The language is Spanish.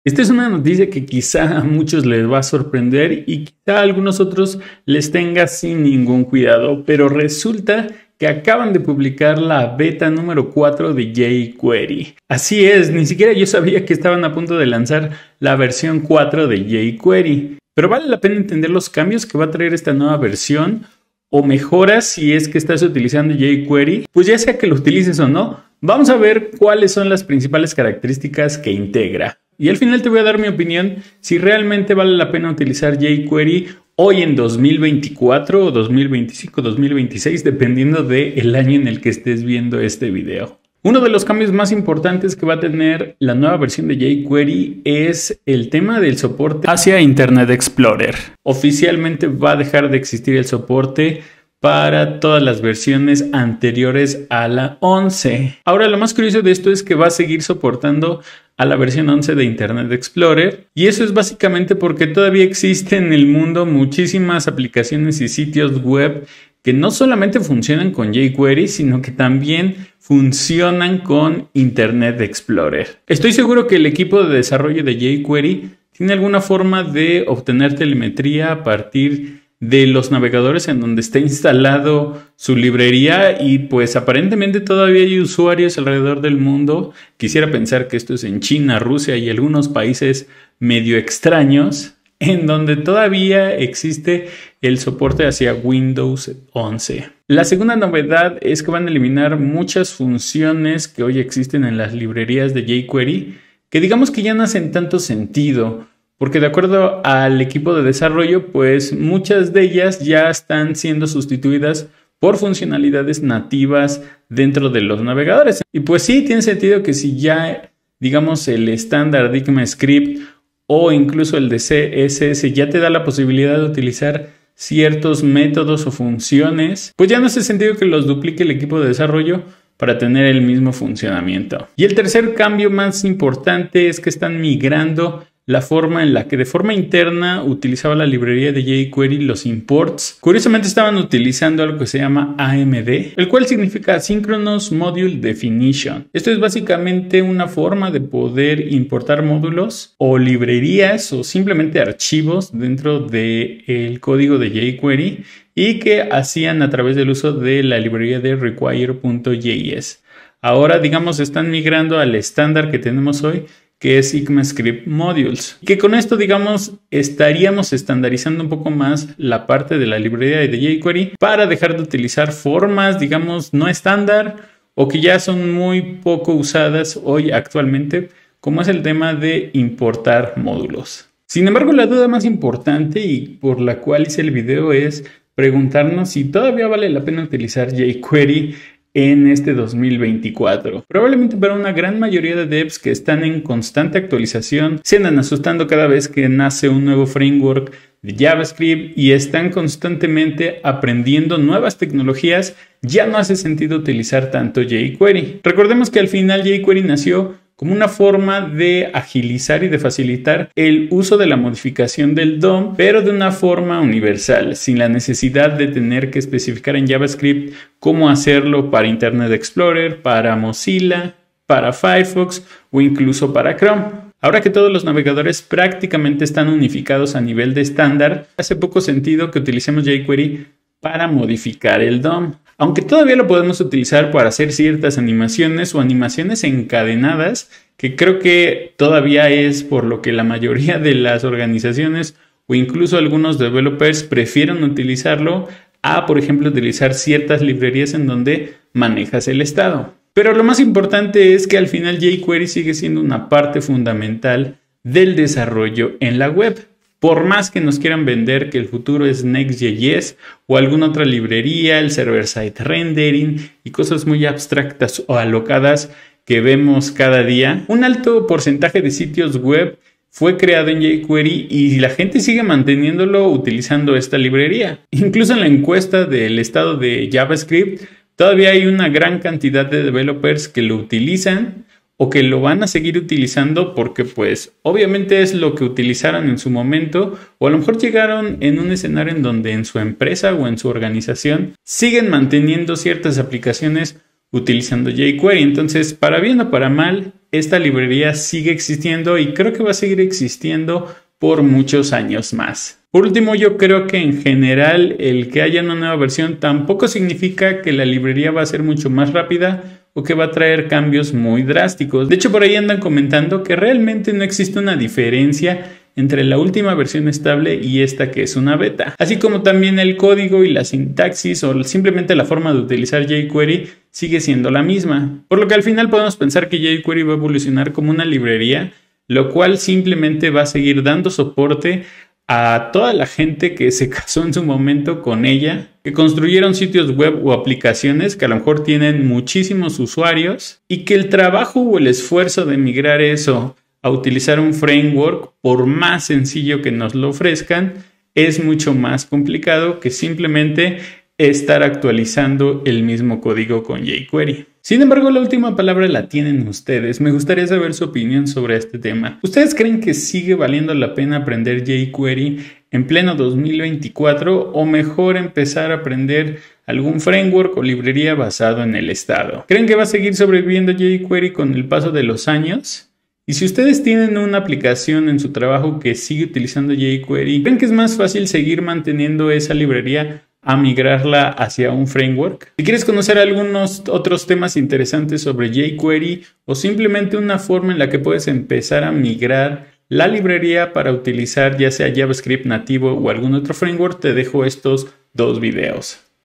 Esta es una noticia que quizá a muchos les va a sorprender y quizá a algunos otros les tenga sin ningún cuidado, pero resulta que acaban de publicar la beta número 4 de jQuery. Así es, ni siquiera yo sabía que estaban a punto de lanzar la versión 4 de jQuery. Pero vale la pena entender los cambios que va a traer esta nueva versión o mejoras si es que estás utilizando jQuery, pues ya sea que lo utilices o no. Vamos a ver cuáles son las principales características que integra. Y al final te voy a dar mi opinión si realmente vale la pena utilizar jQuery hoy en 2024 o 2025, 2026, dependiendo del año en el que estés viendo este video. Uno de los cambios más importantes que va a tener la nueva versión de jQuery es el tema del soporte hacia Internet Explorer. Oficialmente va a dejar de existir el soporte para todas las versiones anteriores a la 11. Ahora, lo más curioso de esto es que va a seguir soportando a la versión 11 de Internet Explorer, y eso es básicamente porque todavía existen en el mundo muchísimas aplicaciones y sitios web que no solamente funcionan con jQuery, sino que también funcionan con Internet Explorer. Estoy seguro que el equipo de desarrollo de jQuery tiene alguna forma de obtener telemetría a partir de los navegadores en donde está instalado su librería, y pues aparentemente todavía hay usuarios alrededor del mundo. Quisiera pensar que esto es en China, Rusia y algunos países medio extraños en donde todavía existe el soporte hacia Windows 11. La segunda novedad es que van a eliminar muchas funciones que hoy existen en las librerías de jQuery, que digamos que ya no hacen tanto sentido, porque de acuerdo al equipo de desarrollo, pues muchas de ellas ya están siendo sustituidas por funcionalidades nativas dentro de los navegadores. Y pues sí, tiene sentido que si ya, digamos, el estándar ECMAScript o incluso el de CSS ya te da la posibilidad de utilizar ciertos métodos o funciones, pues ya no hace sentido que los duplique el equipo de desarrollo para tener el mismo funcionamiento. Y el tercer cambio más importante es que están migrando la forma en la que de forma interna utilizaba la librería de jQuery los imports. Curiosamente estaban utilizando algo que se llama AMD, el cual significa Asynchronous Module Definition. Esto es básicamente una forma de poder importar módulos o librerías o simplemente archivos dentro del código de jQuery y que hacían a través del uso de la librería de require.js. Ahora, digamos, están migrando al estándar que tenemos hoy, que es ECMAScript Modules, que con esto, digamos, estaríamos estandarizando un poco más la parte de la librería de jQuery para dejar de utilizar formas, digamos, no estándar o que ya son muy poco usadas hoy actualmente, como es el tema de importar módulos. Sin embargo, la duda más importante y por la cual hice el video es preguntarnos si todavía vale la pena utilizar jQuery en este 2024. Probablemente para una gran mayoría de devs que están en constante actualización, se andan asustando cada vez que nace un nuevo framework de JavaScript y están constantemente aprendiendo nuevas tecnologías, ya no hace sentido utilizar tanto jQuery. Recordemos que al final jQuery nació como una forma de agilizar y de facilitar el uso de la modificación del DOM, pero de una forma universal, sin la necesidad de tener que especificar en JavaScript cómo hacerlo para Internet Explorer, para Mozilla, para Firefox o incluso para Chrome. Ahora que todos los navegadores prácticamente están unificados a nivel de estándar, hace poco sentido que utilicemos jQuery para modificar el DOM. Aunque todavía lo podemos utilizar para hacer ciertas animaciones o animaciones encadenadas, que creo que todavía es por lo que la mayoría de las organizaciones o incluso algunos developers prefieren utilizarlo a, por ejemplo, utilizar ciertas librerías en donde manejas el estado. Pero lo más importante es que al final jQuery sigue siendo una parte fundamental del desarrollo en la web. Por más que nos quieran vender que el futuro es Next.js o alguna otra librería, el server-side rendering y cosas muy abstractas o alocadas que vemos cada día, un alto porcentaje de sitios web fue creado en jQuery y la gente sigue manteniéndolo utilizando esta librería. Incluso en la encuesta del estado de JavaScript, todavía hay una gran cantidad de developers que lo utilizan o que lo van a seguir utilizando porque pues obviamente es lo que utilizaron en su momento, o a lo mejor llegaron en un escenario en donde en su empresa o en su organización siguen manteniendo ciertas aplicaciones utilizando jQuery. Entonces, para bien o para mal, esta librería sigue existiendo y creo que va a seguir existiendo por muchos años más. Por último, yo creo que en general el que haya una nueva versión tampoco significa que la librería va a ser mucho más rápida o que va a traer cambios muy drásticos. De hecho, por ahí andan comentando que realmente no existe una diferencia entre la última versión estable y esta que es una beta. Así como también el código y la sintaxis o simplemente la forma de utilizar jQuery sigue siendo la misma. Por lo que al final podemos pensar que jQuery va a evolucionar como una librería, lo cual simplemente va a seguir dando soporte a toda la gente que se casó en su momento con ella, que construyeron sitios web o aplicaciones que a lo mejor tienen muchísimos usuarios y que el trabajo o el esfuerzo de migrar eso a utilizar un framework, por más sencillo que nos lo ofrezcan, es mucho más complicado que simplemente estar actualizando el mismo código con jQuery. Sin embargo, la última palabra la tienen ustedes. Me gustaría saber su opinión sobre este tema. ¿Ustedes creen que sigue valiendo la pena aprender jQuery en pleno 2024 o mejor empezar a aprender algún framework o librería basado en el estado? ¿Creen que va a seguir sobreviviendo jQuery con el paso de los años? Y si ustedes tienen una aplicación en su trabajo que sigue utilizando jQuery, ¿creen que es más fácil seguir manteniendo esa librería a migrarla hacia un framework? Si quieres conocer algunos otros temas interesantes sobre jQuery o simplemente una forma en la que puedes empezar a migrar la librería para utilizar ya sea JavaScript nativo o algún otro framework, te dejo estos dos videos.